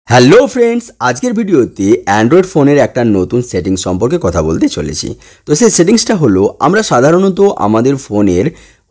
Hello friends, আজকের ভিডিওতে Android ফোনের একটা নতুন সেটিং সম্পর্কে কথা বলতে চলেছি। তো সেই সেটিংসটা হলো, আমরা সাধারণত আমাদের ফোনের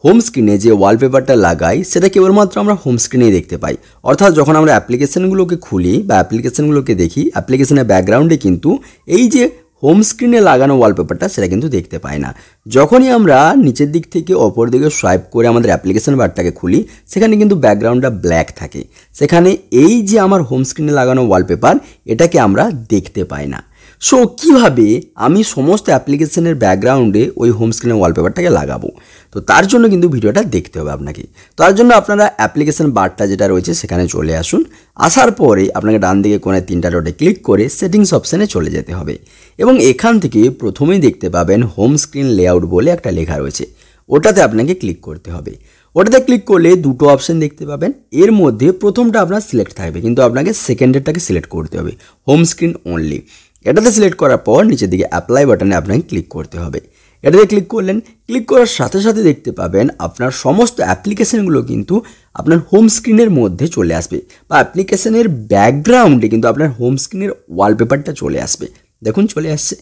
হোম স্ক্রিনে যে ওয়ালপেপারটা লাগাই সেটা কেবলমাত্র আমরা হোম স্ক্রিনেই দেখতে পাই। অর্থাৎ যখন আমরা অ্যাপ্লিকেশনগুলোকে খুলি বা অ্যাপ্লিকেশনগুলোকে দেখি, অ্যাপ্লিকেশনের ব্যাকগ্রাউন্ডে কিন্তু এই যে হোম স্ক্রিনে লাগানো ওয়ালপেপারটা সেটা কিন্তু দেখতে পাই না। যখনই আমরা নিচের দিক থেকে অপর দিকে সোয়াইপ করে আমাদের অ্যাপ্লিকেশন বারটাকে খুলি, সেখানে কিন্তু ব্যাকগ্রাউন্ডটা ব্ল্যাক থাকে। সেখানে এই যে আমার হোম স্ক্রিনে লাগানো ওয়ালপেপার, এটাকে আমরা দেখতে পাই না। সো কীভাবে আমি সমস্ত অ্যাপ্লিকেশনের ব্যাকগ্রাউন্ডে ওই হোম স্ক্রিনের ওয়ালপেপারটাকে লাগাবো, তো তার জন্য কিন্তু ভিডিওটা দেখতে হবে আপনাকে। তার জন্য আপনারা অ্যাপ্লিকেশন বারটা যেটা রয়েছে সেখানে চলে আসুন। আসার পরে আপনাকে ডান দিকে কোণে 3টা ডটে ক্লিক করে সেটিংস অপশানে চলে যেতে হবে এবং এখান থেকে প্রথমেই দেখতে পাবেন হোম স্ক্রিন লেআউট বলে একটা লেখা রয়েছে, ওটাতে আপনাকে ক্লিক করতে হবে। ওটাতে ক্লিক করলে দুটো অপশান দেখতে পাবেন। এর মধ্যে প্রথমটা আপনার সিলেক্ট থাকবে, কিন্তু আপনাকে সেকেন্ডেরটাকে সিলেক্ট করতে হবে, হোম স্ক্রিন অনলি। এটাতে সিলেক্ট করার পর নিচের দিকে অ্যাপ্লাই বাটনে আপনাকে ক্লিক করতে হবে। এটাতে ক্লিক করলেন, ক্লিক করার সাথে সাথে দেখতে পাবেন আপনার সমস্ত অ্যাপ্লিকেশানগুলো কিন্তু আপনার হোম স্ক্রিনের মধ্যে চলে আসবে, বা অ্যাপ্লিকেশানের ব্যাকগ্রাউন্ডে কিন্তু আপনার হোম স্ক্রিনের ওয়ালপেপারটা চলে আসবে। দেখুন চলে আসছে।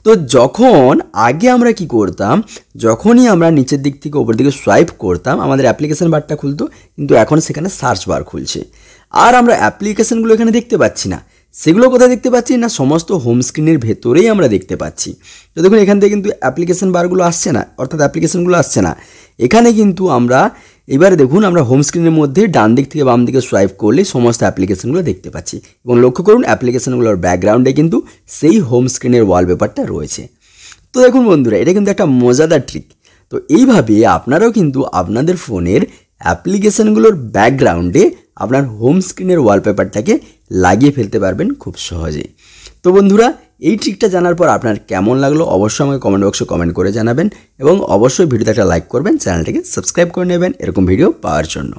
তো যখন আগে আমরা কি করতাম, যখনই আমরা নিচের দিক থেকে ওপর দিকে সোয়াইপ করতাম আমাদের অ্যাপ্লিকেশান বারটা খুলতো, কিন্তু এখন সেখানে সার্চ বার খুলছে। আর আমরা অ্যাপ্লিকেশানগুলো এখানে দেখতে পাচ্ছি না। সেগুলো কোথায় দেখতে পাচ্ছি না, সমস্ত হোম স্ক্রিনের ভেতরেই আমরা দেখতে পাচ্ছি। তো দেখুন এখান থেকে কিন্তু অ্যাপ্লিকেশান বারগুলো আসছে না, অর্থাৎ অ্যাপ্লিকেশানগুলো আসছে না। এখানে কিন্তু আমরা এবারে দেখুন আমরা হোম স্ক্রিনের মধ্যে ডান দিক থেকে বাম দিকে সোয়াইপ করলে সমস্ত অ্যাপ্লিকেশানগুলো দেখতে পাচ্ছি এবং লক্ষ্য করুন অ্যাপ্লিকেশানগুলোর ব্যাকগ্রাউন্ডে কিন্তু সেই হোম স্ক্রিনের ওয়ালপেপারটা রয়েছে। তো দেখুন বন্ধুরা, এটা কিন্তু একটা মজাদার ট্রিক। তো এইভাবে আপনারাও কিন্তু আপনাদের ফোনের অ্যাপ্লিকেশানগুলোর ব্যাকগ্রাউন্ডে আপনার হোম স্ক্রিনের ওয়ালপেপারটাকে লাগিয়ে ফেলতে পারবেন খুব সহজেই। তো বন্ধুরা, এই ট্রিকটা জানার পর আপনার কেমন লাগলো অবশ্যই আমাকে কমেন্ট বক্সে কমেন্ট করে জানাবেন এবং অবশ্যই ভিডিওতে একটা লাইক করবেন, চ্যানেলটাকে সাবস্ক্রাইব করে নেবেন এরকম ভিডিও পাওয়ার জন্য।